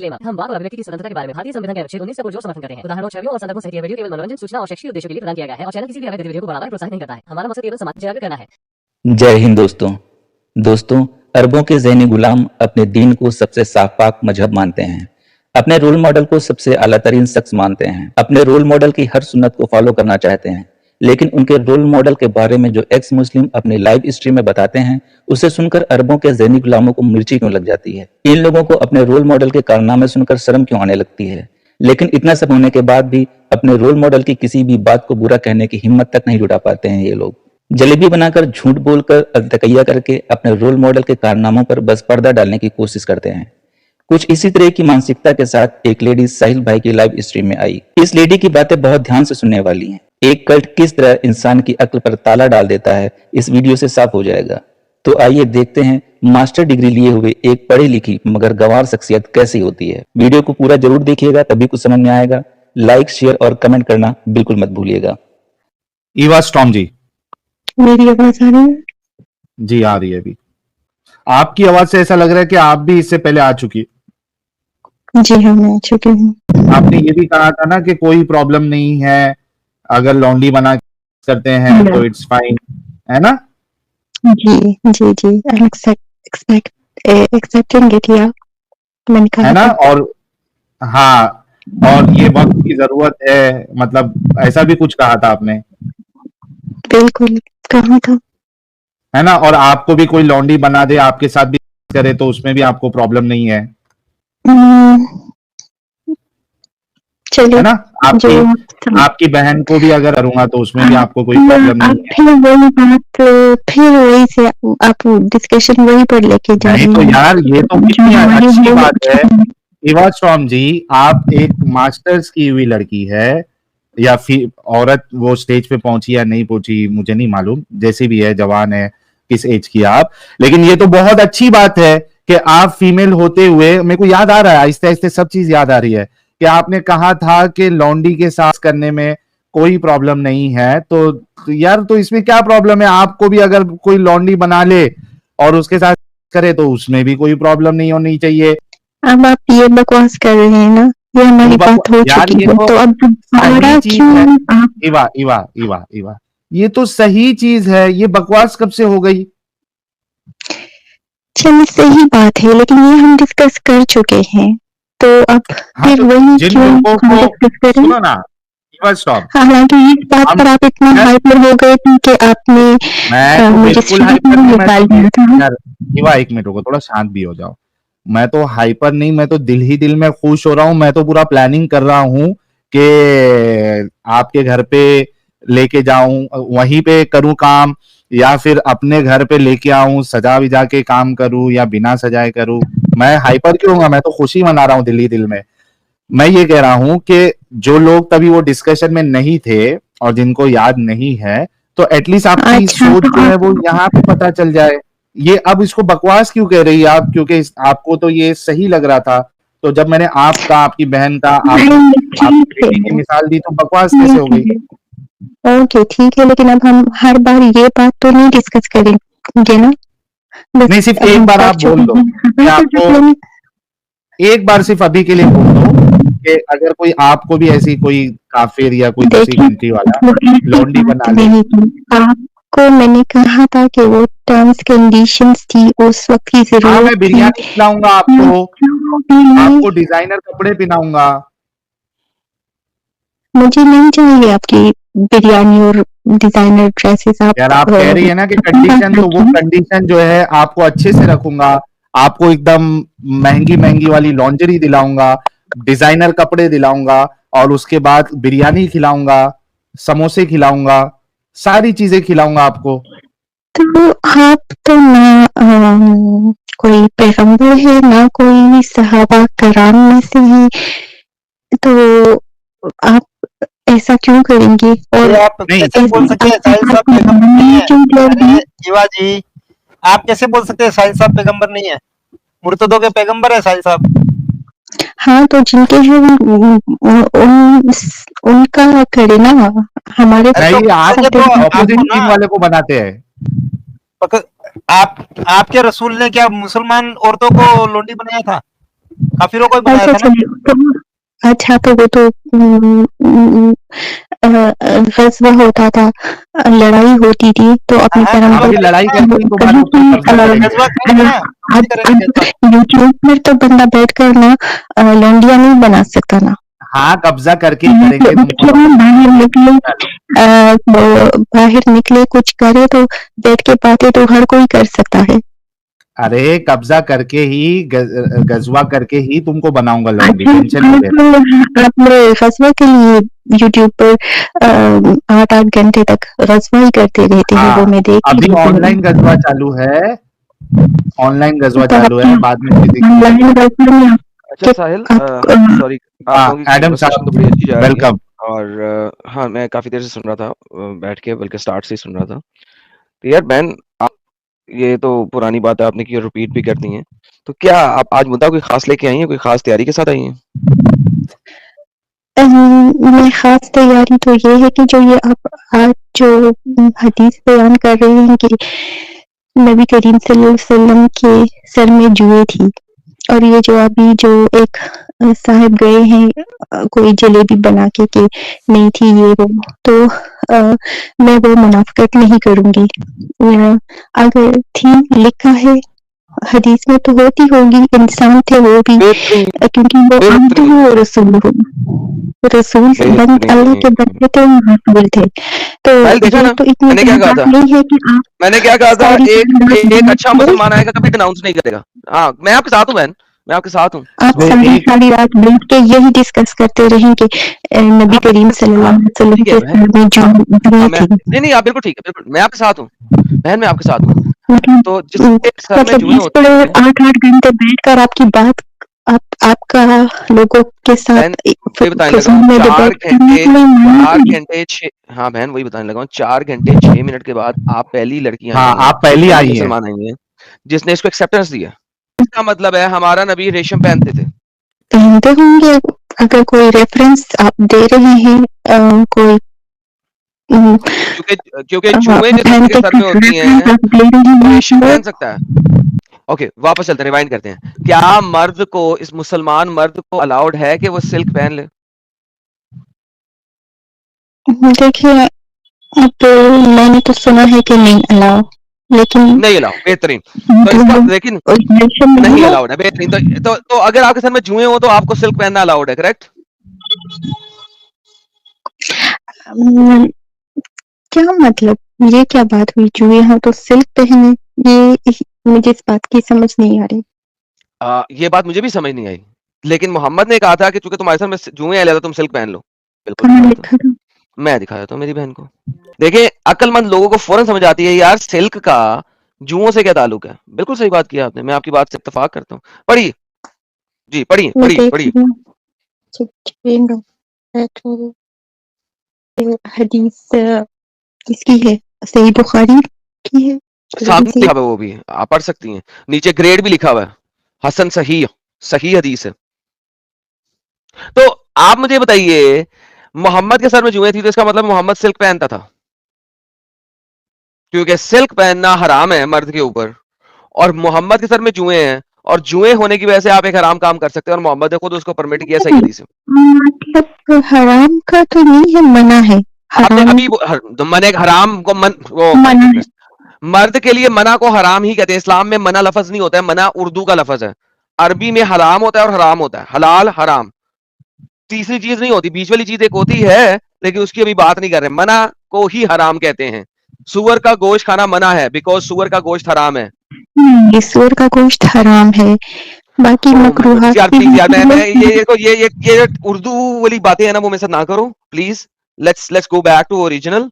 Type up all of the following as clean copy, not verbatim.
Disclaimer, हम वाक और अभिव्यक्ति की स्वतंत्रता के बारे में भारतीय संविधान के अनुच्छेद 19 का पुरजोर समर्थन करते हैं। उदाहरणों, छवियों और संदर्भों सहित यह वीडियो केवल मनोरंजन, सूचना और शैक्षिक उद्देश्यों के लिए प्रदान किया गया है और चैनल किसी भी अवैध गतिविधियों को बढ़ावा या प्रोत्साहित नहीं करता है। हमारा मकसद केवल समाज जागरूक करना है। जय हिंद दोस्तों, अरबों के ज़हनी गुलाम अपने दीन को सबसे साफ पाक मजहब मानते हैं, अपने रोल मॉडल को सबसे आला तरीन शख्स मानते हैं, अपने रोल मॉडल की हर सुन्नत को फॉलो करना चाहते हैं। लेकिन उनके रोल मॉडल के बारे में जो एक्स मुस्लिम अपने लाइव स्ट्रीम में बताते हैं, उसे सुनकर अरबों के ज़हनी गुलामों को मिर्ची क्यों लग जाती है? इन लोगों को अपने रोल मॉडल के कारनामे सुनकर शर्म क्यों आने लगती है? लेकिन इतना सब होने के बाद भी अपने रोल मॉडल की किसी भी बात को बुरा कहने की हिम्मत तक नहीं जुटा पाते हैं ये लोग। जलेबी बनाकर, झूठ बोलकर, अल्तकैया करके अपने रोल मॉडल के कारनामों पर बस पर्दा डालने की कोशिश करते हैं। कुछ इसी तरह की मानसिकता के साथ एक लेडी साहिल भाई की लाइव स्ट्रीम में आई। इस लेडी की बातें बहुत ध्यान से सुनने वाली हैं। एक कल्ट किस तरह इंसान की अक्ल पर ताला डाल देता है, इस वीडियो से साफ हो जाएगा। तो आइए देखते हैं मास्टर डिग्री लिए हुए एक पढ़ी लिखी मगर गंवार शख्सियत कैसी होती है। वीडियो को पूरा जरूर देखिएगा, तभी कुछ समझ में आएगा। लाइक, शेयर और कमेंट करना बिल्कुल मत भूलिएगा। ईवा स्टॉर्म जी, मेरी आवाज आ रही है? जी आ रही है अभी। आपकी आवाज से ऐसा लग रहा है कि आप भी इससे पहले आ चुकी है। जी हाँ, मैं आ चुकी हूँ। आपने ये भी कहा था ना कि कोई प्रॉब्लम नहीं है, अगर लॉन्ड्री बना करते हैं तो इट्स फाइन, है ना? जी जी जी, एक्सेप्टिंग इट, या मैंने कहा है ना? था। और हाँ, और ये वक्त की जरूरत है, मतलब ऐसा भी कुछ कहा था आपने, बिल्कुल कहा था। है ना? और आपको भी कोई लॉन्ड्री बना दे, आपके साथ भी करे तो उसमें भी आपको प्रॉब्लम नहीं है, चलिए, है ना? आपकी बहन को भी अगर करूंगा तो उसमें भी आपको कोई प्रॉब्लम नहीं है। फिर वही बात, फिर वही से आप डिस्कशन वही पर लेके जा रहे नहीं तो हैं। यार, ये तो कितनी अच्छी बात है। ईवा स्टॉर्म जी, आप एक मास्टर्स की हुई लड़की है या फिर औरत, वो स्टेज पे पहुंची या नहीं पहुंची मुझे नहीं मालूम, जैसी भी है, जवान है, किस एज की आप, लेकिन ये तो बहुत अच्छी बात है कि आप फीमेल होते हुए, मेरे को याद आ रहा है, आहिस्ते आहिस्ते सब चीज याद आ रही है कि आपने कहा था कि लॉन्ड्री के साथ करने में कोई प्रॉब्लम नहीं है। तो यार, तो इसमें क्या प्रॉब्लम है? आपको भी अगर कोई लॉन्ड्री बना ले और उसके साथ करे तो उसमें भी कोई प्रॉब्लम नहीं होनी चाहिए। अब आप ये बकवास कर रहे हैं ना, ये हमारी बात हो चुकी है, तो अब दोबारा क्यों आप? इवा इवा इवा इवा, ये तो सही चीज है, ये बकवास कब से हो गई? चलिए, सही बात है, लेकिन ये हम डिस्कस कर चुके हैं, तो अब हाँ, फिर वही जिन क्यों लोगों हम को डिस्कस करें? सुनो ना, इवा स्टॉप, हालांकि इस बात पर आप इतना हाइपर हो गए थे कि आपने मैं तो बिल्कुल हाइपर नहीं, निकाल दिया था। यार इवा एक मिनट रुको, थोड़ा शांत भी हो जाओ। मैं तो हाइपर नहीं, मैं तो दिल ही दिल में खुश हो रहा हूँ। मैं तो पूरा प्लानिंग कर रहा हूँ कि आपके घर पे लेके जाऊं, वहीं पे करूं काम, या फिर अपने घर पे लेके आऊं, सजा विजा के काम करूं या बिना सजाए करूं। मैं हाइपर क्यों होऊंगा? मैं तो खुशी मना रहा हूँ दिल ही दिल में। मैं ये कह रहा हूं कि जो लोग तभी वो डिस्कशन में नहीं थे और जिनको याद नहीं है, तो एटलीस्ट आपकी सोच जो है वो यहाँ पे पता चल जाए। ये अब इसको बकवास क्यों कह रही है आप? क्योंकि आपको तो ये सही लग रहा था, तो जब मैंने आपका, आपकी बहन का, आपकी बेटी की मिसाल दी तो बकवास कैसे हो गई? ओके, ठीक है, लेकिन अब हम हर बार ये बात तो नहीं डिस्कस करेंगे ना। नहीं, सिर्फ एक बार आप बोल दो, मैं आपको एक बार सिर्फ अभी के लिए बोल दो कि अगर कोई आपको भी ऐसी कोई काफिर या कोई दूसरी कंट्री वाला लॉन्ड्री बना ले। आपको मैंने कहा था कि वो टर्म्स कंडीशंस थी उस वक्त की जरूरत। हाँ, मैं बिरयानी खिलाऊंगा आपको डिजाइनर कपड़े पहनाऊंगा। मुझे नहीं चाहिए आपकी बिरयानी और डिजाइनर ड्रेसेस। यार, आप कह रही है ना कि कंडीशन, तो वो कंडीशन जो है आपको अच्छे से रखूंगा, आपको एकदम महंगी महंगी वाली लॉन्जरी दिलाऊंगा, डिजाइनर कपड़े दिलाऊंगा, और उसके बाद बिरयानी खिलाऊंगा, समोसे खिलाऊंगा, सारी चीजें खिलाऊंगा आपको। तो आप तो ना कोई पैगंबर है, ना कोई सहाबा कराम में से है, तो आप ऐसा क्यों करेंगे? और आप कैसे बोल सकते हैं साहिल साहब पैगंबर नहीं है? अरे ईवा जी, आप कैसे बोल सकते हैं साहिल साहब पैगंबर नहीं है? मुर्तदों के पैगंबर है साहिल साहब। हाँ, तो जिनके हैं उनका करे ना, हमारे अपोजिट टीम वाले को बनाते हैं। आपके रसूल ने क्या मुसलमान औरतों को लोंडी बनाया था? काफिरों को ही बनाया अच्छा था ना। चलिए तो अच्छा तो वो तो ग़ज़वा होता था, लड़ाई होती थी तो अपनी हाँ, हाँ, परंपरा फिर लड़ाई करके ही तो कहीं बालों भी पे कब्जा करेंगे। गजवा करेंगे ना, अब नहीं करेंगे गजवा। यूट्यूब पर तो बंदा बैठकर ना लौंडिया नहीं बना सकता ना। हाँ, कब्जा करके ही करेंगे तुमको मतलब लौंडे बाहर निकले वो बाहर निकले कुछ करे तो बैठ के बातें तो हर कोई कर सकता है। अरे कब्जा करके ही गजवा करके ही तुमको बनाऊंगा लौंडी, अच्छा टेंशन नहीं लेना। आप लोग ग़ज़वा के लिए यूट्यूब पर 8-8 घंटे तक ग़ज़वा ही करते रहते हैं, वो हाँ, मैं देखती अभी रहती हूँ। ऑनलाइन गजवा चालू है, ऑनलाइन गजवा तो चालू है, आपके बाद में फिजिकल ऑनलाइन ग़ज़वा में अच्छा आप साहिल, आप सॉरी, आप हाँ, लोगों की एडम कन्वर्सेशन तो साहब बड़ी अच्छी जा रही है वेलकम। और हाँ, मैं काफ़ी देर से सुन रहा था बैठ के, बल्कि स्टार्ट से ही सुन रहा था। तो यार बहन, आप ये तो पुरानी बात है आपने की और रिपीट भी कर दी हैं। तो क्या आप आज मुद्दा कोई ख़ास लेके आई हैं, कोई ख़ास तैयारी के साथ आई हैं? मैं ख़ास तैयारी तो ये है कि जो ये आप आज जो हदीस बयान कर रहे हैं कि नबी करीम सल्लल्लाहु अलैहि वसल्लम के सर में जुएँ थी और ये जो अभी जो एक साहब गए हैं कोई जलेबी बना के कि नहीं थी ये वो, तो मैं वो मुनाफ़िक़त नहीं करूँगी। अगर थी लिखा है हदीस में तो होती होगी, इंसान थे वो भी बेहतरीन, क्योंकि वो अब्दुहु बेहतरीन, व रसूलुहु, रसूल से अल्लाह के बंदे बेहतरीन। थे, रसूल थे। तो साहिल देखा ये ना, तो इतनी मैंने क्या बड़ी कहा बात था? नहीं है कि आप मैंने क्या कहा था? सारी एक अच्छा बात मुसलमान आएगा कभी डिनाउंस नहीं करेगा। हाँ, मैं आपके साथ हूँ बहन, मैं आपके साथ हूँ। आप तो एक सारी रात बैठ के यही डिस्कस करते रहें कि नबी हाँ, करीम सल्लल्लाहु हाँ, अलैहि वसल्लम ठीक है के बहन। सर में हाँ, जुएँ हाँ, थी। नहीं, आप बिल्कुल ठीक है, बिल्कुल, मैं आपके साथ हूँ। बहन, मैं आपके साथ हूँ। मतलब तो जिसके सर में जुएँ इस होती पर हैं 8-8 घंटे बैठकर आपकी बात आपका लोगों के बहन, साथ वही बताने लगा हूँ, फ़ज़ूल में 4 डिबेट करने घंटे के लिए मना 4 है। घंटे 6 हाँ बहन, वही बताने लगा हूँ, 4 घंटे 6 मिनट के बाद आप पहली लड़की आई हाँ, हैं, आप पहली पहली आई हैं। मुसलमान आई हैं, जिसने इसको एक्सेप्टेंस दिया। इसका मतलब है हमारा नबी रेशम पहनते थे। पहनते होंगे अगर कोई रेफरेंस आप दे रहे हैं कोई क्योंकि जुएँ जिस बहन बंदे के के सर में होती रेफरेंस हैं, आप दे रहे वो हैं रेशम तो पहन सकता है। ओके, वापस चलते हैं, रिवाइंड करते हैं। क्या मर्द को, इस मुसलमान मर्द को अलाउड है कि वो सिल्क पहन ले? देखिए अब मैंने तो सुना है कि नहीं अलाउ, लेकिन नहीं अलाउ, बेहतरीन। तो इसका मतलब लेकिन रिलेशन नहीं नहीं है। अलाउड है, बेहतरीन। तो अगर आपके सर में जुएँ हो तो आपको सिल्क पहनना अलाउड है, करेक्ट? अम, क्या मतलब ये क्या बात हुई जुए हाँ तो सिल्क पहने, ये मुझे इस बात की समझ नहीं आ रही। ये बात मुझे भी समझ नहीं आई। लेकिन मोहम्मद ने कहा था कि चूंकि तुम्हारे सर में जुएँ हैं, लिहाजा तुम सिल्क पहन लो। बिल्कुल कहाँ ठीक बात है। लिखा था? मैं दिखा देता हूँ मेरी बहन को। देखिए, अक्लमंद लोगों को फौरन समझ आती है यार सिल्क का जुओं से क्या ताल्लुक है। बिल्कुल सही बात किया आपने, मैं आपकी बात से इत्तेफाक करता हूँ। पढ़िए जी, पढ़िए मैं पढ़िए देख पढ़िए। रही हूँ हदीस किसकी है? सही बुखारी की है? सामने तिरमिज़ी लिखा हुआ है, वो भी आप पढ़ सकती हैं। नीचे ग्रेड भी लिखा हुआ है, हसन सही, सही हदीस है। तो आप मुझे बताइए, मोहम्मद के सर में जुएं थी तो इसका मतलब मोहम्मद सिल्क पहनता था, क्योंकि सिल्क पहनना हराम है मर्द के ऊपर, और मोहम्मद के सर में जुएं हैं, और जुएं होने की वजह से आप एक हराम काम कर सकते हैं, और मोहम्मद ने खुद उसको परमिट किया सही हदीस में। मतलब हराम का तो नहीं है, मना है। आपने हराम अभी तो मने हराम को मन ओ माय मना है। गुडनेस, मर्द के लिए मना को हराम ही कहते हैं। इस्लाम में मना लफज नहीं होता है, मना उर्दू का लफज है। अरबी में हराम होता है और हराम होता है, हलाल हराम, तीसरी चीज नहीं होती। बीच वाली चीज एक होती है, लेकिन उसकी अभी बात नहीं कर रहे। मना को ही हराम कहते हैं। सुअर का गोश्त खाना मना है, बिकॉज सुअर का गोश्त हराम है। नहीं, सूअर का गोश्त हराम है, बाकी ओह माय गॉड मकरूहात यार, की प्लीज यार, बात मैं है। ये उर्दू वाली बातें है ना, वो मेरे साथ ना करो please. Let's go back to original.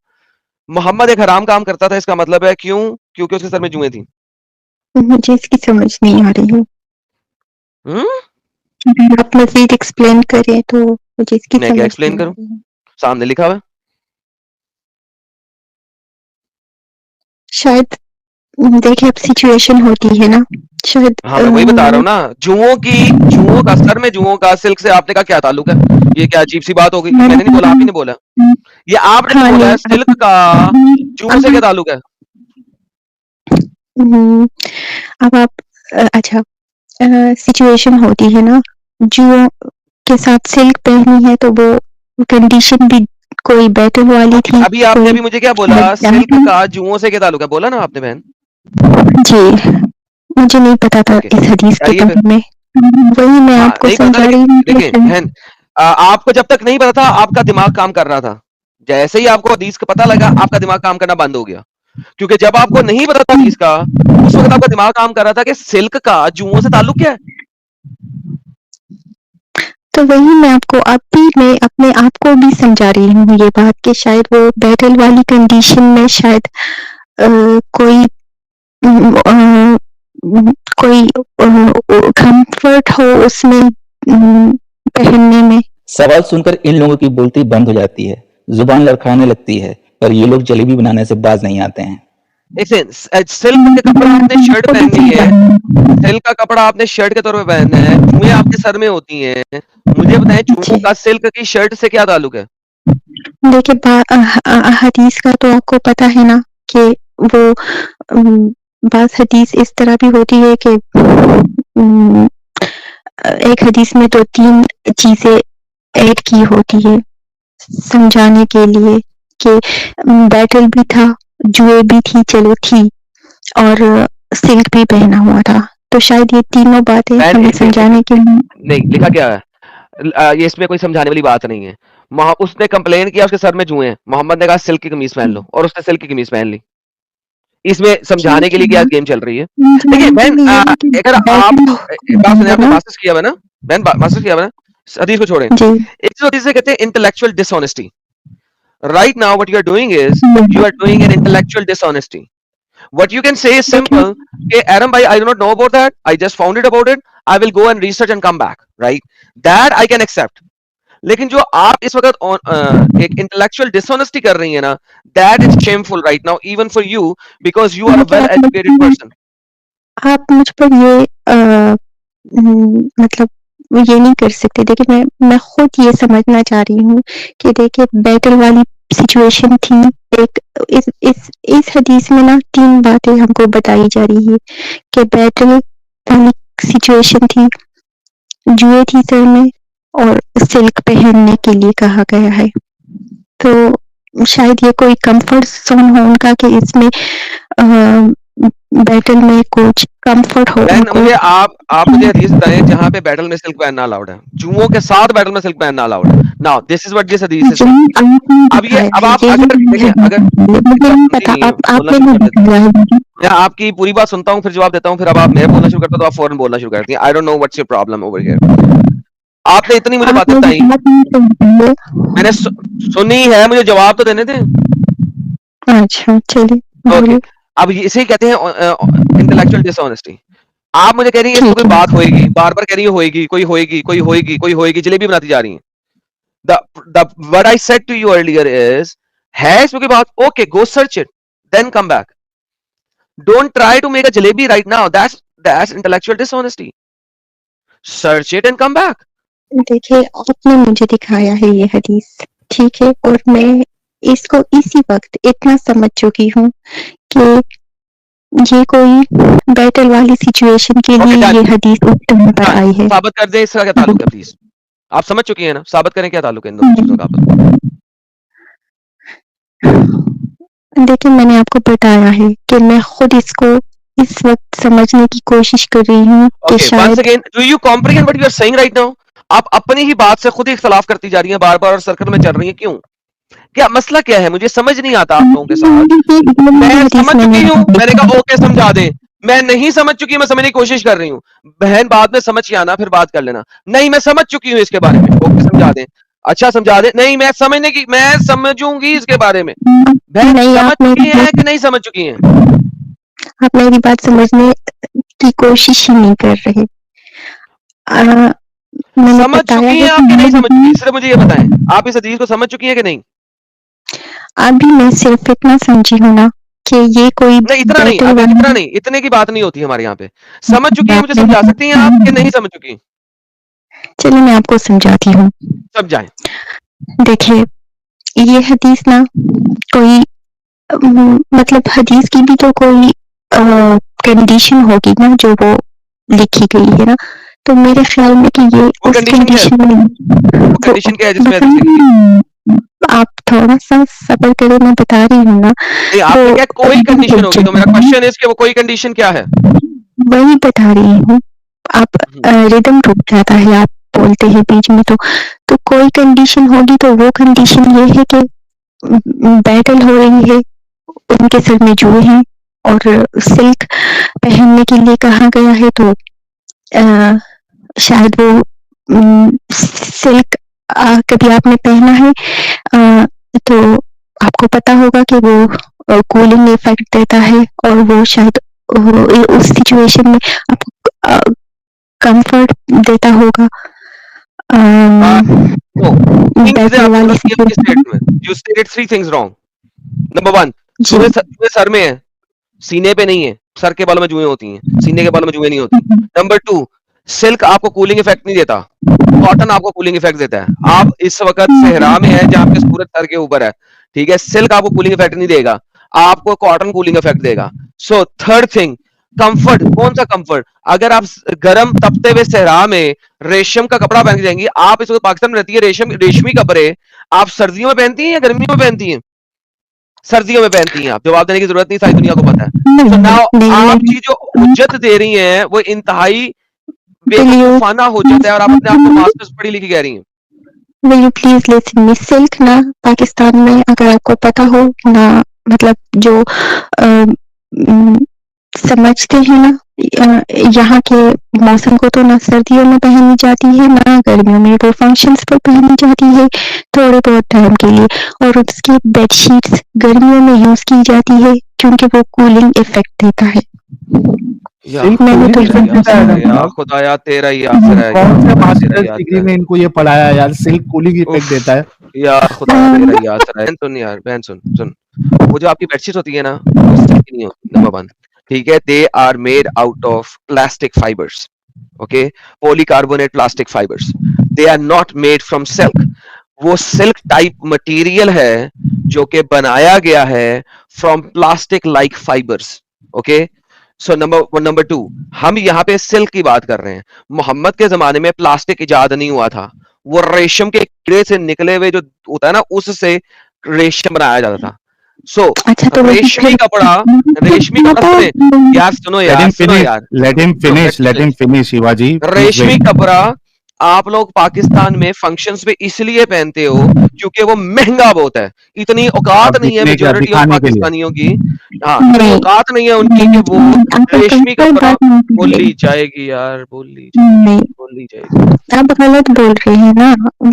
Muhammad एक हराम काम करता था, इसका मतलब है क्यों? क्योंकि उसके सर में जुएं थी। मुझे इसकी समझ नहीं आ रही है। हम्म अगर आप मज़ीद एक्सप्लेन करें तो मुझे इसकी मैं क्या समझ एक्सप्लेन नहीं आ करूं? रही है। सामने लिखा हुआ है। शायद देखिए अब सिचुएशन होती है ना, शायद हाँ, मैं वही बता रहा हूँ ना, जुओं का, सर में जुओं का सिल्क से आपने का क्या ताल्लुक है? ये क्या अजीब सी बात हो गई? मैंने मैंने नहीं बोला, आप ही ने बोला। ये आपने हाँ बोला नहीं है, सिल्क का जुओं से क्या ताल्लुक है? हम्म, अब आप अच्छा सिचुएशन होती है ना, जुओं के साथ सिल्क पहनी है तो वो कंडीशन भी कोई बैटल वाली थी, अभी आपने कोई अभी मुझे क्या बोला, सिल्क का जुओं से क्या ताल्लुक है, बोला ना आपने बहन? जी, मुझे नहीं पता था ओके, इस हदीस के चाहिए फिर? बारे में, वही मैं हाँ, आपको नहीं पता, समझा रही लेकिन हूँ कि देखिए बहन, आपको जब तक नहीं पता था आपका दिमाग काम कर रहा था, जैसे ही आपको हदीस का पता लगा आपका दिमाग काम करना बंद हो गया, क्योंकि जब आपको नहीं पता था हदीस का, उस वक्त आपका दिमाग काम कर रहा था कि सिल्क का जुओं से ताल्लुक क्या है। तो वही मैं आपको अब भी मैं अपने आप को भी समझा रही हूँ ये बात कि शायद वो बैटल वाली कंडीशन में शायद कोई कोई कंफर्ट हो उसमें पहनने में। सवाल सुनकर इन लोगों की बोलती बंद हो जाती है, जुबान लड़खड़ाने लगती है, पर ये लोग जलेबी बनाने से बाज नहीं आते हैं। सिल्क के कपड़ा आपने शर्ट पहननी है, सिल्क का कपड़ा आपने शर्ट के तौर पे पहनना है, जुएं आपके सर में होती हैं, मुझे बताएं जुओं का सिल्क की शर्ट से क्या ताल्लुक है? देखिए हदीस का तो आपको पता है ना कि वो बाज़ हदीस इस तरह भी होती है कि एक हदीस में तो 3 चीज़ें ऐड की होती है समझाने के लिए कि बैटल भी था, जुए भी थी, चलो थी, और सिल्क भी पहना हुआ था, तो शायद ये तीनों बातें हमें समझाने के लिए। नहीं, लिखा क्या है? ये इसमें कोई समझाने वाली बात नहीं है। उसने कंप्लेन किया उसके सर में जुए हैं, मोहम्मद ने कहा सिल्क की कमीज पहन लो, और उसने सिल्क की कमीज पहन ली। इसमें समझाने के लिए क्या गेम चल रही है? देखिए बहन, अगर आप बात सुने, आपने मास्टर्स किया हुआ है ना बहन, मास्टर्स किया हुआ है ना, हदीस को छोड़ें, एक हदीस से कहते हैं intellectual dishonesty. Right now what you are doing is you are doing an intellectual dishonesty. What you can say is simple. Okay, Adam, I do not know about that. I just found it about it. I will go and research and come back. Right? That I can accept. लेकिन जो आप इस वक्त एक intellectual dishonesty कर रही है ना, that is shameful right now even for you, because you are a well educated person. आप मुझ पर ये मतलब ये नहीं कर सकते। देखिए मैं खुद ये समझना चाह रही हूँ कि देखिए बैटल वाली सिचुएशन थी। एक इस हदीस में ना 3 बातें हमको बताई जा रही है कि बैटल वाली सिचुएशन थी, जुए थी सर में, और सिल्क पहनने के लिए कहा गया है। तो शायद ये कोई कंफर्ट जोन हो उनका कि इसमें बैटल में कुछ कंफर्ट हो उनको। मुझे आप मुझे हदीस बताएं जहां पे बैटल में सिल्क पहनना अलाउड है, जुओं के साथ बैटल में सिल्क पहनना अलाउड है। Now this is what this हदीस इज। अब आप अगर मैं आपकी पूरी बात सुनता हूं फिर जवाब देता हूं, फिर अब आप मैं बोलना शुरू करता हूं तो आप फौरन बोलना शुरू करती हैं। I don't know what's your problem over here. आपने इतनी मुझे बातें बताई, मैंने सुनी है, मुझे जवाब तो देने दें। अच्छा चलिए। ओके, अब इसे कहते हैं इंटेलेक्चुअल डिसऑनेस्टी। आप मुझे कह रही हैं इसमें कोई बात होएगी, बार बार कह रही है होएगी, कोई होएगी, कोई होएगी, कोई होएगी, जलेबी बनाती जा रही हैं। What I said to you earlier is, है इसमें कोई बात? Okay, go search it, then come back. Don't try to make a jalebi right now. That's intellectual dishonesty. Search it and come back. देखिए आपने मुझे दिखाया है ये हदीस, ठीक है, और मैं इसको इसी वक्त इतना समझ चुकी हूँ कि ये कोई बैटल वाली सिचुएशन के लिए ये हदीस उस टाइम पर आई है। साबित कर दें इसका क्या ताल्लुक है प्लीज। आप समझ चुकी हैं ना, साबित करें क्या ताल्लुक है इन दोनों चीजों का। देखिए मैंने आपको बताया है कि मैं खुद इसको इस वक्त समझने की कोशिश कर रही हूँ कि शायद। Once again, do you comprehend what you are saying right now? आप अपनी ही बात से खुद ही इख्तलाफ करती जा रही हैं बार-बार और सर्कल में चल रही हैं, क्यों? क्या मसला क्या है? मुझे समझ नहीं आता आप लोगों के साथ। मैं समझ चुकी हूँ, मैंने कहा ओके समझा दें। मैं नहीं समझ चुकी, मैं समझने की कोशिश कर रही हूँ। बहन बाद में समझ के आना, फिर बात कर लेना। नहीं मैं समझ चुकी हूँ इसके बारे में, ओके समझा दें। अच्छा समझा दें। नहीं मैं समझूंगी इसके बारे में। बहन समझ चुकी है कि नहीं समझ चुकी हैं? आप मेरी बात समझने की कोशिश ही नहीं कर रहे। समझ चुकी हैं आप कि नहीं समझ चुकी? सिर्फ मुझे ये बताएं, आप इस हदीस को समझ चुकी हैं कि नहीं? अभी मैं सिर्फ इतना समझी हूँ ना कि ये कोई नहीं इतना नहीं, इतने की बात नहीं होती हमारे यहाँ पे। समझ चुकी है, मुझे समझा सकती हैं आप कि नहीं समझ चुकी? चलिए मैं आपको समझाती हूँ। समझाएं। देखिए ये हदीस ना कोई मतलब हदीस की भी तो कोई कंडीशन होगी ना जो वो लिखी गई है ना, तो मेरे ख्याल में कि ये वो उस कंडीशन क्या है? कंडीशन में वो वो कंडीशन क्या है जिसमें ऐसे लिखी गई? आप थोड़ा सा सब्र करो, मैं बता रही हूँ ना। नहीं, आपने क्या कोई कंडीशन होगी, तो मेरा क्वेश्चन है कि वो कोई कंडीशन क्या है? वही बता रही हूँ। आप रिदम टूट जाता है, आप बोलते हैं बीच में, तो कोई कंडीशन होगी, तो वो कंडीशन ये है कि बैटल हो रही है, उनके सर में जुए हैं और सिल्क पहनने के लिए कहा गया है, तो शायद वो सिल्क कभी आपने पहना है तो आपको पता होगा कि वो कूलिंग इफेक्ट देता है, और वो शायद उस सिचुएशन में आपको कंफर्ट देता होगा। तीन चीजें बैठने आपने वाली गलत की अपनी सिचुएशन स्टेट में। में। You stated 3 things wrong. Number 1, जी। जुए सर में है, सीने पे नहीं है। सर के बालों में जुएं होती हैं, सीने के बालों में जुएं नहीं होती। नंबर 2, सिल्क आपको कूलिंग इफेक्ट नहीं देता, कॉटन आपको कूलिंग इफेक्ट देता है। आप इस वक्त सेहरा में है जहां पे सूरज सर के ऊपर है, ठीक है। सिल्क आपको कूलिंग इफेक्ट नहीं देगा, आपको कॉटन कूलिंग इफेक्ट देगा। So third thing, comfort. कौन सा कंफर्ट? अगर आप गर्म तपते हुए सहरा में रेशम का कपड़ा पहन के जाएंगी, आप इस वक्त पाकिस्तान में रहती है, रेशमी कपड़े आप सर्दियों में पहनती हैं या गर्मियों में पहनती हैं? सर्दियों में पहनती हैं। आप जवाब देने की जरूरत नहीं, सारी दुनिया को पता है। So now आप की जो हुज्जत दे रही हैं वो इंतहाई बेवकूफाना हुज्जत है, और आप अपने आप को मास्टर्स पढ़ी लिखी कह रही हैं। Will you please listen me? Silk ना पाकिस्तान में, अगर आपको पता हो ना, मतलब जो समझते हैं ना, यहाँ के मौसम को तो ना सर्दियों में पहनी जाती है ना गर्मियों में, वो फंक्शंस पर पहनी जाती है थोड़े बहुत टाइम के लिए, और उसकी बेडशीट्स गर्मियों में यूज की जाती है क्योंकि वो कूलिंग इफेक्ट देता है। मैंने तो या खुदाया तेरा ही आसरा है, कौन से मास्टर्स तेरा ही डिग्री आसरा में इनको ये पढ़ाया यार, सिल्क कूलिंग है। इफेक्ट देता है? या खुदा तेरा ही आसरा है। सुन यार बहन, सुन, वो जो आपकी बेडशीट होती है ना, वो सिल्क की नहीं होती। नंबर 1, ठीक है। They are made out of plastic fibres, okay, polycarbonate plastic fibres. They are not made from silk. वो सिल्क टाइप मटेरियल है जो कि बनाया गया है from plastic like fibres, okay. So number 2, हम यहाँ पे सिल्क की बात कर रहे हैं। मोहम्मद के जमाने में प्लास्टिक इजाद नहीं हुआ था, वो रेशम के कीड़े से निकले हुए जो होता है ना, उससे रेशम बनाया जाता था। सो अच्छा, तो रेशमी कपड़ा सुने यार, सुनो यार, let him finish Shivaji, please रेशमी wait. कपड़ा आप लोग पाकिस्तान में फंक्शंस पे इसलिए पहनते हो क्योंकि वो महंगा बहुत है। इतनी औकात अब नहीं है दिखने का, मेजॉरिटी ऑफ दिखाने के लिए। पाकिस्तानियों की, हाँ, इतनी औकात नहीं है उनकी कि वो रेशमी कपड़ा बोली जाएगी यार, बोली जाएगी। आप गलत बोल रहे हैं ना, वो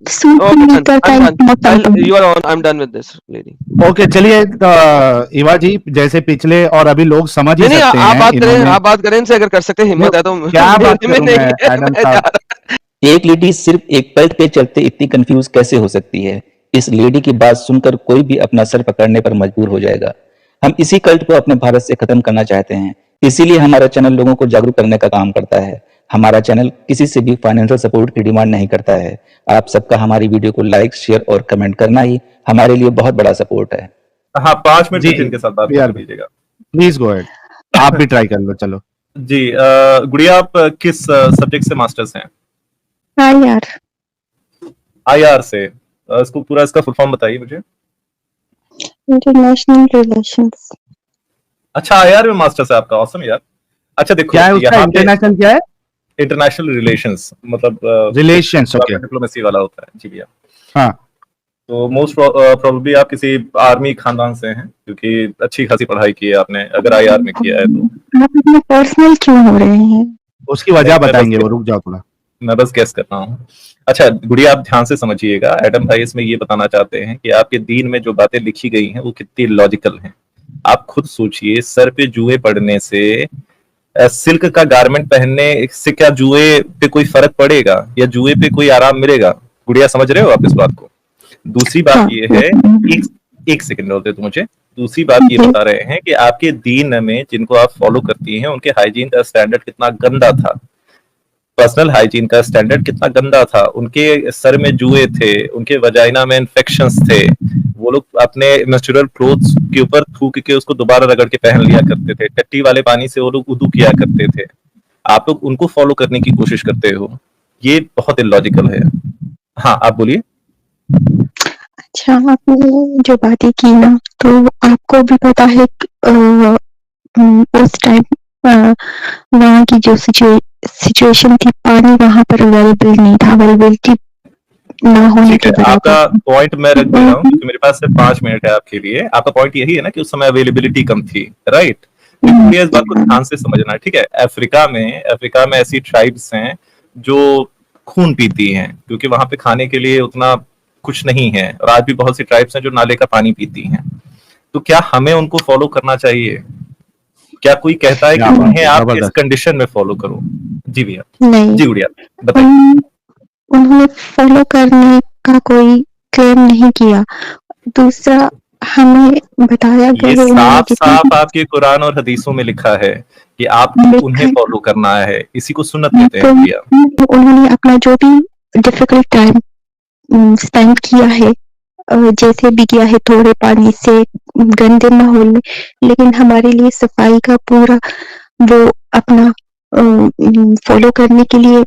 सूट Okay, नहीं done. करता I'm है done. बहुत You are on. I'm done with this, lady. Okay चलिए, इवा जी जैसे पिछले और अभी लोग समझ ही नहीं, सकते आप हैं बात करें, इन्होंने आप बात करें इनसे, अगर कर सकते हैं, हिम्मत है तो। क्या बात में करूं नहीं मैं है, एडम मैं जा साहब। रहा। एक लेडी सिर्फ एक पल के चलते इतनी कंफ्यूज कैसे हो सकती है? इस लेडी की बात सुनकर कोई भी अपना सर पकड़ने पर मजबूर हो जाएगा। हम इसी कल्ट को अपने भारत से खत्म करना चाहते हैं, इसीलिए हमारा चैनल लोगों को जागरूक करने का काम करता है। हमारा चैनल किसी से भी फाइनेंशियल सपोर्ट की डिमांड नहीं करता है। आप सबका हमारी वीडियो को लाइक, शेयर और कमेंट करना ही हमारे लिए बहुत बड़ा सपोर्ट है। हाँ, 5 मिनट जी, इनके साथ बात यार। कर लीजिएगा। प्लीज गो अहेड, आप भी ट्राई कर लो। चलो जी, गुड़िया आप किस सब्जेक्ट से मास्टर्स हैं? हाँ यार, आईआर से। इसको पूरा इसका फुल फॉर्म बताइए मुझे। International relations. अच्छा, आईआर में मास्टर्स है आपका, ऑसम यार। अच्छा देखो, क्या है उसका यहाँ पे इंटरनेशनल, क्या है? इंटरनेशनल रिलेशंस, मतलब रिलेशंस, ओके। डिप्लोमेसी वाला होता है जी भैया। हाँ, तो मोस्ट प्रोबेबली आप किसी आर्मी खानदान से हैं, क्योंकि अच्छी खासी पढ़ाई की है आपने, अगर आईआर में किया है तो। आप इतने पर्सनल क्यों हो रहे हैं? उसकी वजह मैं बताएंगे बस- वो, रुक जाओ थोड़ा। मैं बस गेस कर रहा हूँ। अच्छा गुड़िया, आप ध्यान से समझिएगा, एडम भाई इसमें ये बताना चाहते हैं कि आपके दीन में जो बातें लिखी गई हैं वो कितनी लॉजिकल हैं। आप खुद सोचिए, सर पे जुए पड़ने से सिल्क का गारमेंट पहनने से क्या जुए पे कोई फर्क पड़ेगा या जुए पे कोई आराम मिलेगा? गुड़िया समझ रहे हो आप इस बात को? दूसरी बात ये है, एक सेकंड होते तो मुझे दूसरी बात ये बता रहे हैं कि आपके दीन में जिनको आप फॉलो करती हैं उनके हाइजीन का स्टैंडर्ड कितना गंदा था, पर्सनल हाइजीन का स्टैंडर्ड कितना गंदा था। उनके सर में जुए थे, उनके वजाइना में इन्फेक्शंस थे, वो लोग अपने नेचुरल क्लोथ्स के ऊपर थूक के उसको दोबारा रगड़ के पहन लिया करते थे, टट्टी वाले पानी से वो लोग उदू किया करते थे। आप लोग उनको फॉलो करने की कोशिश करते हो, ये बहुत इलॉजिकल है। हाँ, आप बोलिए। अच्छा, आपने जो बातें की ना, तो आपको भी पता है उस टाइम वहाँ की जो सिचुएशन थी, पानी वहाँ पर अवेलेबल नहीं था, अवेलेबिलिटी ना होने ठीक की है, वजह आपका से। पॉइंट मैं रख दे रहा हूँ क्योंकि मेरे पास सिर्फ 5 मिनट है आपके लिए। आपका पॉइंट यही है ना कि उस समय अवेलेबिलिटी कम थी, राइट? लेकिन इस बात को ध्यान से समझना, ठीक है? अफ्रीका में ऐसी ट्राइब्स हैं जो खून पीती हैं क्योंकि वहां पे खाने के लिए उतना कुछ नहीं है, और आज भी बहुत सी ट्राइब्स हैं जो नाले का पानी पीती हैं। तो क्या हमें उनको फॉलो करना चाहिए? क्या कोई कहता है कि क्या बात उन्हें है, आप इस जबरदस्त। कंडीशन में फॉलो करो? जी भैया, नहीं, जी गुड़िया, बताइए। उन्होंने फॉलो करने का कोई क्लेम नहीं किया। दूसरा, हमें बताया गया ये है उन्होंने साफ जितनी साफ आपके कुरान और हदीसों में लिखा है कि आप उन्हें लिखा फॉलो करना है, इसी को सुन्नत कहते हैं तो भैया। उन्होंने अपना जो भी डिफिकल्ट टाइम स्पेंड किया है, जैसे भी किया है, थोड़े पानी से, गंदे माहौल में, लेकिन हमारे लिए सफाई का पूरा वो अपना फॉलो करने के लिए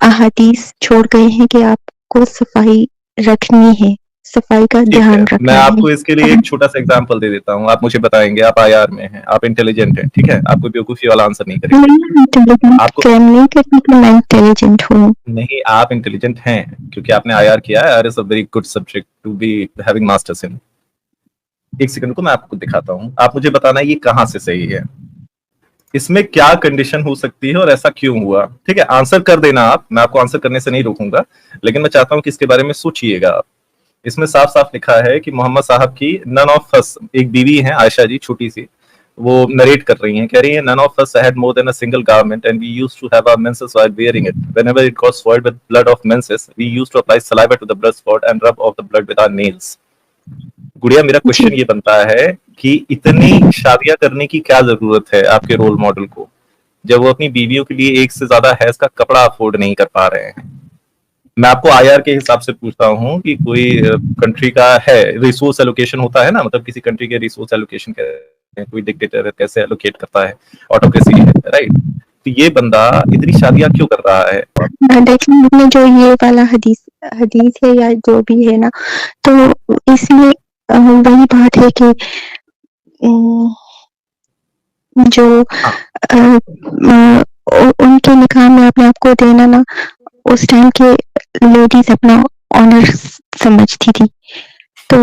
अहादीस छोड़ गए हैं कि आपको सफाई रखनी है, सफाई का ठीक है, ध्यान मैं रखना है। आपको इसके लिए एक छोटा सा एग्जांपल दे देता हूँ। आप मुझे बताएंगे, आप आईआर में हैं, आप इंटेलिजेंट हैं, ठीक है? आपको बेवकूफी वाला आंसर नहीं करेंगे। मैं इंटेलिजेंट आपको क्लेम नहीं करती कि मैं इंटेलिजेंट हूँ। नहीं, आप इंटेलिजेंट हैं क्योंकि आपने आईआर किया है। IR is a very good subject to be having masters in. एक सेकंड को मैं आपको दिखाता हूँ, आप मुझे बताना ये कहाँ से सही है, इसमें क्या कंडीशन हो सकती है और ऐसा क्यों हुआ। ठीक है, आंसर कर देना आप, मैं आपको आंसर करने से नहीं रोकूंगा, लेकिन मैं चाहता हूं कि इसके बारे में सोचिएगा आप। इसमें साफ साफ लिखा है कि मोहम्मद साहब की नन ऑफ अस, एक बीवी है आयशा जी छोटी सी, वो नरेट कर रही हैं, कह रही हैं none of us had more than a single garment and we used to have our menses while wearing it whenever it got soiled with blood of menses we used to apply saliva to the blood spot and rub off the blood with our nails। गुड़िया, मेरा question ये बनता है कि इतनी शादियां करने की क्या जरूरत है आपके रोल मॉडल को, जब वो अपनी बीवियों के लिए एक से ज्यादा हैज का कपड़ा अफोर्ड नहीं कर पा रहे हैं। मैं आपको आईआर के हिसाब से पूछता हूँ कि कोई कंट्री का है रिसोर्स एलोकेशन होता है ना, मतलब किसी कंट्री के रिसोर्स एलोकेशन कैसे, कोई डिक्टेटर कैसे एलोकेट करता है, ऑटोक्रेसी है, राइट? तो ये बंदा इतनी शादियां क्यों कर रहा है? देखिए, इसमें जो ये वाला हदीस है या जो भी है ना, तो इसमें वही बात है कि जो उनके निकाह में अपने आप को देना ना, उस टाइम के लेडीज अपना ऑनर समझती थी। तो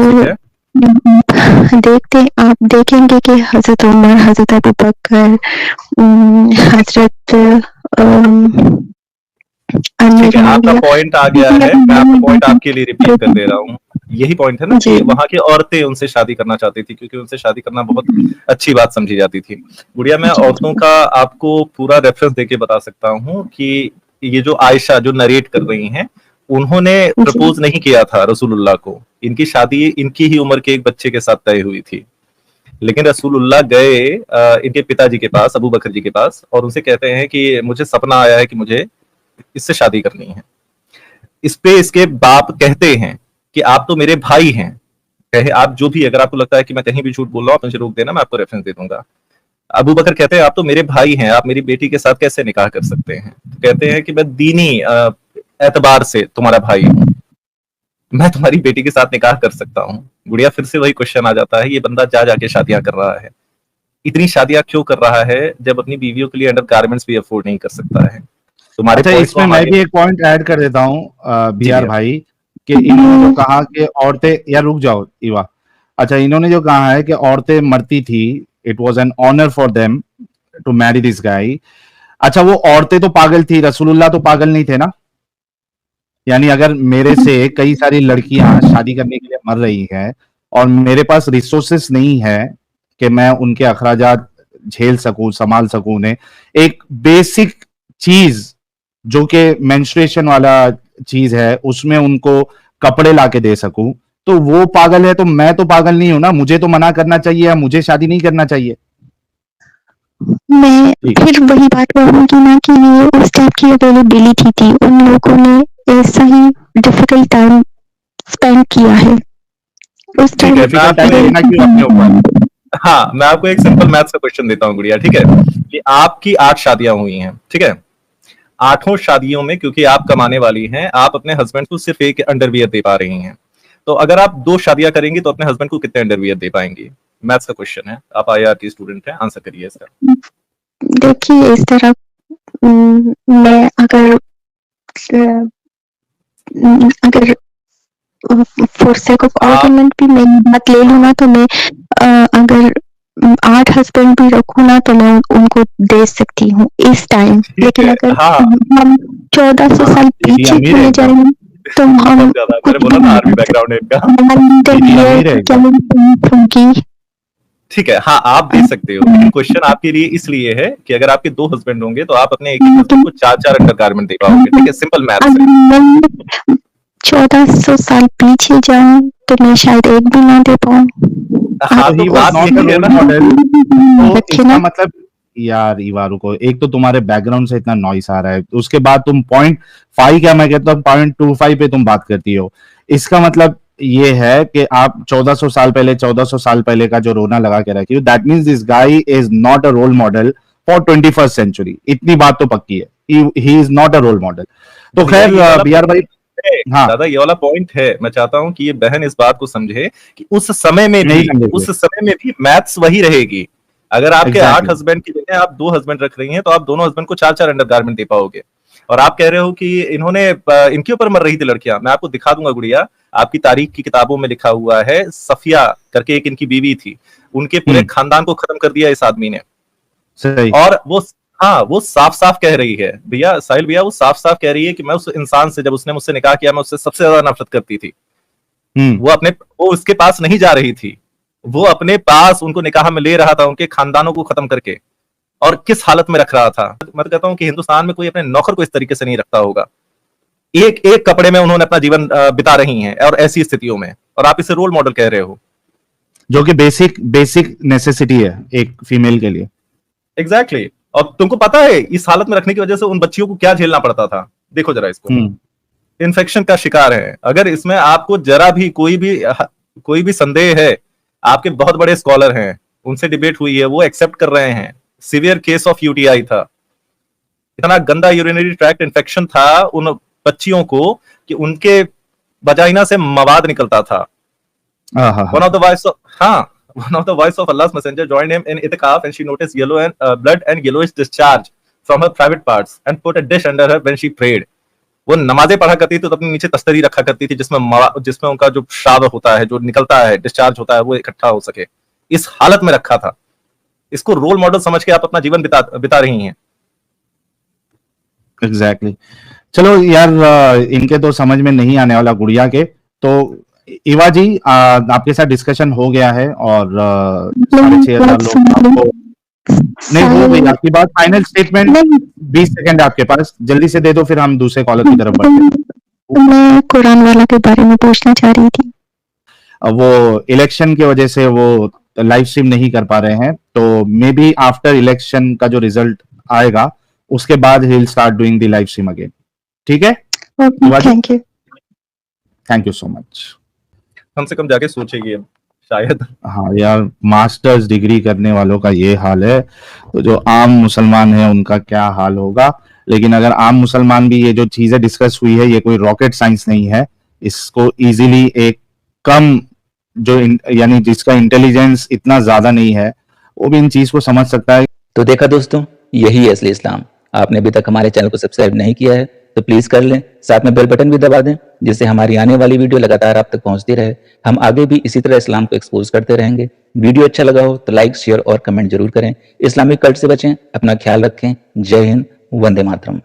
आप देखेंगे कि हजरत उमर, हजरत अबू बकर, हजरत ठीक है, आपका पॉइंट आ गया है, मैं आपका पॉइंट आपके लिए रिपीट कर दे रहा हूँ। यही पॉइंट है ना कि वहां की औरतें उनसे शादी करना चाहती थी क्योंकि उनसे शादी करना बहुत अच्छी बात समझी जाती थी। गुड़िया, मैं औरतों का आपको पूरा रेफरेंस देके बता सकता हूँ कि ये जो आयशा जो नरेट कर रही हैं, उन्होंने प्रपोज नहीं किया था रसूलुल्लाह को। इनकी शादी इनकी ही उम्र के एक बच्चे के साथ तय हुई थी, लेकिन रसूलुल्लाह गए इनके पिताजी के पास, अबू बकर जी के पास, और उनसे कहते हैं कि मुझे सपना आया है कि मुझे इससे शादी करनी है। इस पे इसके बाप कहते हैं कि आप तो मेरे भाई हैं, कहे आप जो भी, अगर आपको लगता है कि मैं कहीं भी झूठ बोल रहा हूं आप मुझे रोक देना, मैं आपको रेफरेंस दे दूंगा। अबू बकर कहते हैं आप तो मेरे भाई हैं, आप मेरी बेटी के साथ कैसे निकाह कर सकते हैं? तो कहते हैं कि मैं दीनी एतबार से तुम्हारा भाई हूं, मैं तुम्हारी बेटी के साथ निकाह कर सकता हूँ। गुड़िया, फिर से वही क्वेश्चन आ जाता है, ये बंदा जा जाके शादियां कर रहा है, इतनी शादियां क्यों कर रहा है जब अपनी बीवियों के लिए अंडर गारमेंट्स भी अफोर्ड नहीं कर सकता है? तुम्हारे अच्छा, इसमें मैं भी एक पॉइंट ऐड कर देता हूँ बीआर भाई, कि इन्होंने जो कहा कि औरतें, या रुक जाओ इवा, अच्छा, इन्होंने जो कहा है कि औरतें मरती थी, it was an honour for them to marry this guy. अच्छा, वो औरतें तो पागल थी, रसूलुल्लाह तो पागल नहीं थे ना? यानी अगर मेरे से कई सारी लड़कियां शादी करने के लिए मर रही हैं और मेरे पास रिसोर्सेस नहीं है कि मैं उनके अखराजात झेल सकूं, संभाल सकूं उन्हें, एक बेसिक चीज जो कि मेंस्ट्रुएशन वाला चीज है उसमें उनको कपड़े लाके दे सकूं, तो वो पागल है तो मैं तो पागल नहीं हूं ना? मुझे तो मना करना चाहिए या मुझे शादी नहीं करना चाहिए? मैं फिर वही बात कहूंगी ना कि ये उस टाइप की अवेलेबिलिटी थी, उन लोगों ने ऐसा ही डिफिकल्ट टाइम स्पेंड किया है उस टाइम। हाँ, मैं आपको एक सिंपल मैथ्स का क्वेश्चन देता हूँ गुड़िया, ठीक है? कि आपकी 8 शादियां हुई हैं, ठीक है? 8 शादियों में क्योंकि आप कमाने वाली हैं, आप अपने हस्बैंड को सिर्फ एक अंडरवियर दे पा रही हैं। तो अगर आप 2 शादियां करेंगी तो अपने हस्बैंड को कितने अंडरवियर दे पाएंगी? मैथ्स का क्वेश्चन है, आप IIT स्टूडेंट हैं, आंसर करिए इसका। देखिए इस तरह मैं अगर फॉर सेक ऑफ आर्गुमेंट भी मैं बात ले लूँ ना, तो मैं अगर 8 हस्बैंड भी रखूँ ना, तो मैं उनको दे सकती हूँ इस टाइम। लेकिन अगर हम 1400 साल पीछे चले जाएंगे तो हम मैंने बोला ना आर्मी बैकग्राउंड है इनका। होगी। ठीक है, हाँ आप दे सकते हो, लेकिन क्वेश्चन आपके लिए इसलिए है कि अगर आपके 2 हस्बैंड होंगे तो आप अपने एक हस्बैंड को 4 अंडरगारमेंट दे पाओगे, ठीक है? सिंपल मैथ्स है। 1400 साल पीछे जाऊं तो मैं शायद एक भी ना दे पाऊं। हाँ, तो बात यही है ना। तो इसका मतलब यार इवारू को, एक तो तुम्हारे बैकग्राउंड से इतना नॉइस आ रहा है, उसके बाद तुम 0.5 क्या मैं कहता हूँ 0.25 पे तुम बात करती हो। इसका मतलब ये है कि आप 1400 साल पहले का जो रोना लगा के रखी हो, that means this guy is not a role model for 21st century. इतनी बात तो पक्की है, he is not a role model. तो खैर बिहार भाई, हाँ दादा ये वाला पॉइंट है, मैं चाहता हूं कि ये बहन इस बात को समझे कि उस समय में भी मैथ्स वही रहेगी। अगर आपके 8 हस्बैंड की जगह आप 2 हस्बैंड रख रही हैं तो आप दोनों हस्बैंड को 4 अंडरगारमेंट दे पाओगे। और आप कह रहे हो कि इनके ऊपर मर रही थी लड़कियां, मैं आपको दिखा दूंगा गुड़िया, आपकी तारीख की किताबों में लिखा हुआ है, सफिया करके एक इनकी बीवी थी, उनके पूरे खानदान को खत्म कर दिया इस आदमी ने। सही। और वो साफ साफ कह रही है भैया, साहिल भैया, वो साफ साफ कह रही है कि मैं उस इंसान से, जब उसने मुझसे निकाह किया, मैं उससे सबसे ज्यादा नफरत करती थी। वो उसके पास नहीं जा रही थी, वो अपने पास उनको निकाह में ले रहा था, उनके खानदानों को खत्म करके, और किस हालत में रख रहा था। मैं तो कहता हूं कि हिंदुस्तान में कोई अपने नौकर को इस तरीके से नहीं रखता होगा। एक एक कपड़े में उन्होंने अपना जीवन बिता रही हैं, और ऐसी स्थितियों में, और आप इसे रोल मॉडल कह रहे हो, जो कि बेसिक नेसेसिटी है एक फीमेल के लिए। एग्जैक्टली। और तुमको पता है इस हालत में रखने की वजह से उन बच्चियों को क्या झेलना पड़ता था? देखो जरा इसको, इन्फेक्शन का शिकार है। अगर इसमें आपको जरा भी कोई भी संदेह है, आपके बहुत बड़े स्कॉलर हैं, उनसे डिबेट हुई है, वो एक्सेप्ट कर रहे हैं, सीवियर केस ऑफ UTI था, इतना गंदा यूरिनरी ट्रैक्ट इन्फेक्शन था उन बच्चियों को कि उनके वजाइना से मवाद निकलता था। One of the voice of Allah's messenger joined him in itikaf and she noticed blood and yellowish discharge from her private parts and put a dish under her when she prayed. वो नमाजें पढ़ा करती थी तो अपने नीचे तस्तरी रखा करती थी जिसमें उनका जो श्राव होता है, जो निकलता है, डिस्चार्ज होता है, वो इकट्ठा हो सके। इस हालत में रखा था। इसको रोल मॉडल समझ के आप अपना जीवन बिता रही हैं। एग्जैक्टली। चलो यार, इनके तो समझ में नहीं आने वाला गुड़िया के। तो इवा जी, आपके साथ डिस्कशन हो गया है और 6,500 लोग आपको नहीं हो गई आपकी बात। फाइनल स्टेटमेंट 20 सेकंड आपके पास, जल्दी से दे दो, फिर हम दूसरे कॉलर की तरफ बढ़ते हैं। मैं कुरान वाला के बारे में पूछना चाह रही थी। वो इलेक्शन की वजह से वो लाइव स्ट्रीम नहीं कर पा रहे हैं, तो मे बी आफ्टर इलेक्शन का जो रिजल्ट आएगा उसके बाद he will start doing the live stream again. ठीक है, थैंक यू सो मच। कम से कम जाके सोचेगी अब शायद। हाँ यार, मास्टर्स डिग्री करने वालों का ये हाल है, तो जो आम मुसलमान है उनका क्या हाल होगा। लेकिन अगर आम मुसलमान भी, ये जो चीजें डिस्कस हुई है, ये कोई रॉकेट साइंस नहीं है, इसको इजीली एक कम जो यानी जिसका इंटेलिजेंस इतना ज्यादा नहीं है, वो भी इन चीज को समझ सकता है। तो देखा दोस्तों, यही है असली इस्लाम। आपने अभी तक हमारे चैनल को सब्सक्राइब नहीं किया है तो प्लीज कर लें, साथ में बेल बटन भी दबा दें, जिससे हमारी आने वाली वीडियो लगातार आप तक पहुंचती रहे। हम आगे भी इसी तरह इस्लाम को एक्सपोज करते रहेंगे। वीडियो अच्छा लगा हो तो लाइक, शेयर और कमेंट जरूर करें। इस्लामिक कल्ट से बचें, अपना ख्याल रखें। जय हिंद, वंदे मातरम।